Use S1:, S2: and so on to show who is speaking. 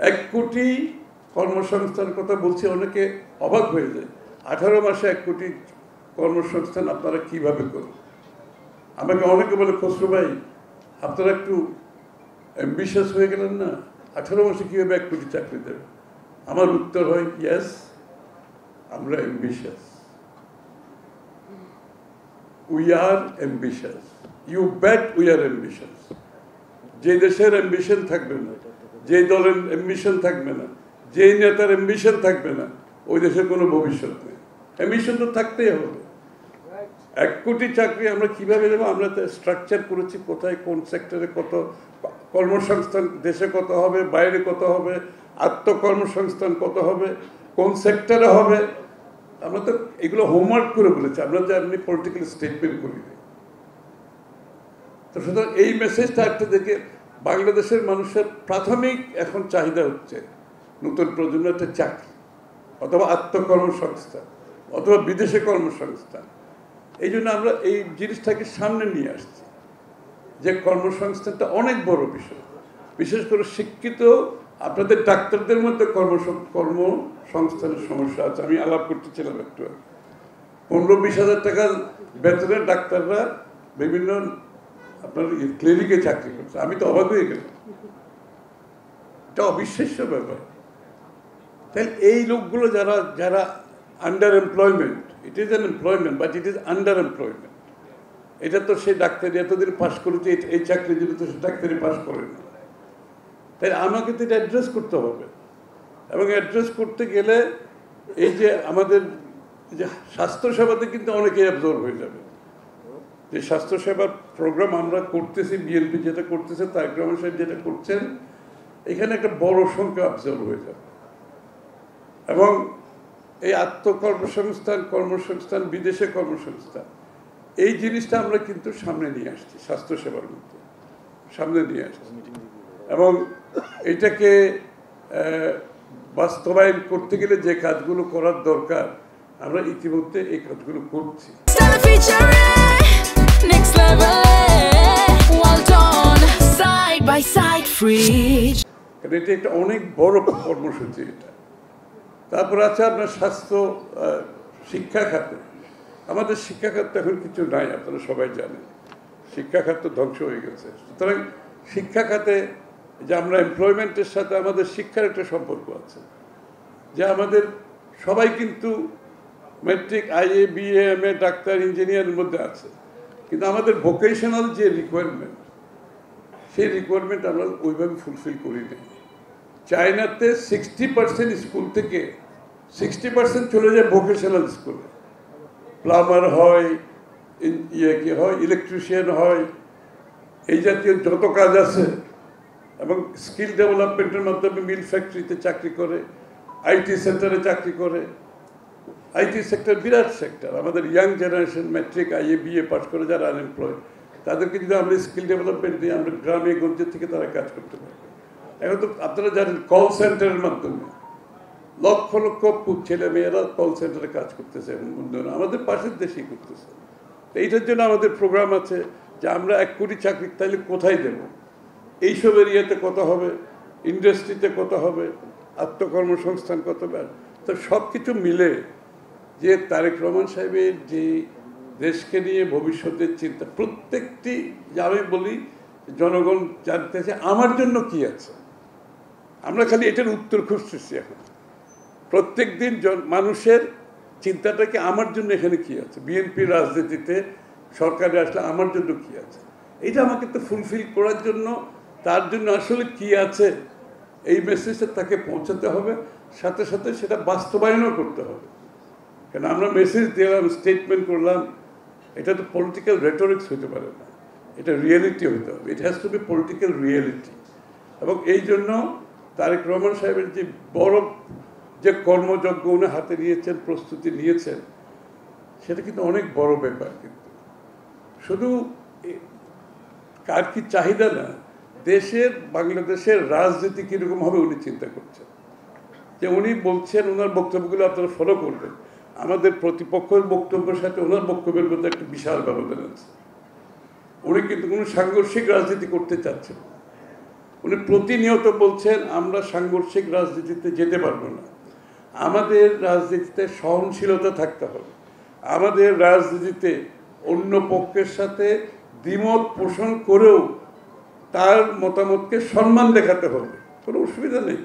S1: 1 কোটি কর্মসংস্থানের কথা বলছি, অনেকে অবাক হয়ে যায়। 18 মাসে 1 কোটি কর্মসংস্থান আপনারা কিভাবে করুন? আমাকে অনেকে বলে, খসরু ভাই আপনারা একটু অ্যাম্বিশাস হয়ে গেলেন না, 18 মাসে কীভাবে 1 কোটি চাকরি দেবে? আমার উত্তর হয়, ইয়েস, আমরা ambitious, we are ambitious, you bet we are ambitious. যে দেশের অ্যাম্বিশন থাকবে না, যে দলের অ্যাম্বিশন থাকবে না, যে নেতার অ্যাম্বিশন থাকবে না, ওই দেশের কোনো ভবিষ্যৎ নেই। অ্যাম্বিশন তো থাকতেই হবে। 1 কোটি চাকরি আমরা কিভাবে দেবো? আমরা তো স্ট্রাকচার করেছি, কোথায় কোন সেক্টরে কত কর্মসংস্থান, দেশে কত হবে, বাইরে কত হবে, আত্মকর্মসংস্থান কত হবে, কোন সেক্টরে হবে। আমরা তো এগুলো হোমওয়ার্ক করে বলেছি, আমরা যে আপনি পলিটিক্যাল স্টেটমেন্ট করি। তো সুতরাং এই মেসেজটা একটা দেখে বাংলাদেশের মানুষের প্রাথমিক এখন চাহিদা হচ্ছে নতুন প্রজন্মের একটা চাকরি, অথবা আত্মকর্মসংস্থান, অথবা বিদেশে কর্মসংস্থান। এই জন্য আমরা এই জিনিসটাকে সামনে নিয়ে আসছি যে কর্মসংস্থানটা অনেক বড় বিষয়। বিশেষ করে শিক্ষিত আপনাদের ডাক্তারদের মধ্যে কর্মসংস্থানের সমস্যা আছে। আমি আলাপ করতেছিলাম একটু, 15-20 হাজার টাকা বেতনের ডাক্তাররা বিভিন্ন আপনার ক্লিনিকে চাকরি করছে। আমি তো অবাক হয়ে গেলাম, এটা অবিশ্বাস্য ব্যাপার। তাহলে এই লোকগুলো যারা যারা under employment, it is an employment but it is under employment. এটা তো সেই ডাক্তারি এতদিন পাস করেছে, এই চাকরির জন্য তো সে ডাক্তারি পাস করে না। তাই আমাকে তো এটা অ্যাড্রেস করতে হবে, এবং অ্যাড্রেস করতে গেলে এই যে আমাদের যে স্বাস্থ্যসেবাতে কিন্তু অনেকেই অ্যাবজর্ব হয়ে যাবে। যে স্বাস্থ্যসেবার প্রোগ্রাম আমরা করতেছি, বিএনপি যেটা করতেছে, তারেক রহমান সাহেব যেটা করছেন, এখানে একটা বড় সংখ্যা অ্যাবজর্ব হয়ে যাবে। এবং এই আত্মকর্মসংস্থান, কর্মসংস্থান, বিদেশে কর্মসংস্থান, এই জিনিসটা আমরা কিন্তু সামনে নিয়ে আসছি, স্বাস্থ্যসেবার মধ্যে সামনে নিয়ে আসছি। এবং এটাকে বাস্তবায়ন করতে গেলে যে কাজগুলো করার দরকার, আমরা ইতিমধ্যে এই কাজগুলো করছি। কারণ এটা একটা অনেক বড় কর্মসূচি এটা। তারপর আছে আপনার স্বাস্থ্য, শিক্ষা খাতে। আমাদের শিক্ষা খাতে এখন কিছু নাই, আপনারা সবাই জানেন, শিক্ষা খাত ধ্বংস হয়ে গেছে। সুতরাং শিক্ষা খাতে যে আমরা এমপ্লয়মেন্টের সাথে আমাদের শিক্ষার একটা সম্পর্ক আছে, যে আমাদের সবাই কিন্তু ম্যাট্রিক, আইএ, বিএ, এমএ, ডাক্তার, ইঞ্জিনিয়ারের মধ্যে আছে, কিন্তু আমাদের ভোকেশনাল যে রিকোয়ারমেন্ট, সেই রিকোয়ারমেন্ট আমরা ওইভাবে ফুলফিল করি না। চায়নাতে 60% স্কুল থেকে 60% চলে যায় ভোকেশনাল স্কুলে। প্লাম্বার হয়, কি হয়, ইলেকট্রিশিয়ান হয়, এই জাতীয় যত কাজ আছে। এবং স্কিল ডেভেলপমেন্টের মাধ্যমে মিল ফ্যাক্টরিতে চাকরি করে, আইটি সেক্টরে চাকরি করে। আইটি সেক্টর বিরাট সেক্টর। আমাদের young generation matric, IA, BA pass করে যারা আনএমপ্লয়েড, তাদেরকে যদি আমরা স্কিল ডেভেলপমেন্ট দিই, আমরা গ্রামে গঞ্জের থেকে তারা কাজ করতে পারবে। এখন তো আপনারা জানেন, কল সেন্টারের মাধ্যমে লক্ষ লক্ষ ছেলে মেয়েরা কল সেন্টারে কাজ করতেছে, এবং উন্নয়ন আমাদের পাশের দেশেই করতেছে। এইটার জন্য আমাদের প্রোগ্রাম আছে যে আমরা 1 কোটি চাকরি তাইলে কোথায় দেব, এইসব এরিয়াতে কত হবে, ইন্ডাস্ট্রিতে কত হবে, আত্মকর্মসংস্থান কত হবে। তো সব কিছু মিলে যে তারেক রহমান সাহেবের যে দেশকে নিয়ে ভবিষ্যতের চিন্তা, প্রত্যেকটি, আমি বলি জনগণ জানতে চায় আমার জন্য কি আছে। আমরা খালি এটার উত্তর খুঁজতেছি এখন। প্রত্যেক দিন মানুষের চিন্তাটাকে আমার জন্য এখানে কি আছে, বিএনপির রাজনীতিতে সরকারে আসলে আমার জন্য কি আছে, এটা আমাকে তো ফুলফিল করার জন্য, তার জন্য আসলে কি আছে, এই মেসেজটা তাকে পৌঁছাতে হবে। সাথে সাথে সেটা বাস্তবায়নও করতে হবে। কেন আমরা মেসেজ দিলাম, স্টেটমেন্ট করলাম, এটা তো পলিটিক্যাল রেটরিক্স হতে পারে না, এটা রিয়েলিটি হতে হবে। It has to B political reality. এবং এই জন্য তারেক রহমান সাহেবের যে বড় যে কর্মযজ্ঞ উনি হাতে নিয়েছেন, প্রস্তুতি নিয়েছেন, সেটা কিন্তু অনেক বড় ব্যাপার। কিন্তু শুধু কার কি চাহিদা না, দেশের, বাংলাদেশের রাজনীতি কীরকম হবে উনি চিন্তা করছেন। যে উনি বলছেন, ওনার বক্তব্যগুলো আপনারা ফলো করবেন, আমাদের প্রতিপক্ষের বক্তব্যের সাথে ওনার বক্তব্যের মধ্যে একটা বিশাল ব্যবধান আছে। উনি কিন্তু কোনো সাংঘর্ষিক রাজনীতি করতে চাচ্ছেন। উনি প্রতিনিয়ত বলছেন আমরা সাংঘর্ষিক রাজনীতিতে যেতে পারবো না, আমাদের রাজনীতিতে সহনশীলতা থাকতে হবে, আমাদের রাজনীতিতে অন্য পক্ষের সাথে দ্বিমত পোষণ করেও তার মতামতকে সম্মান দেখাতে হবে, কোনো অসুবিধা নেই।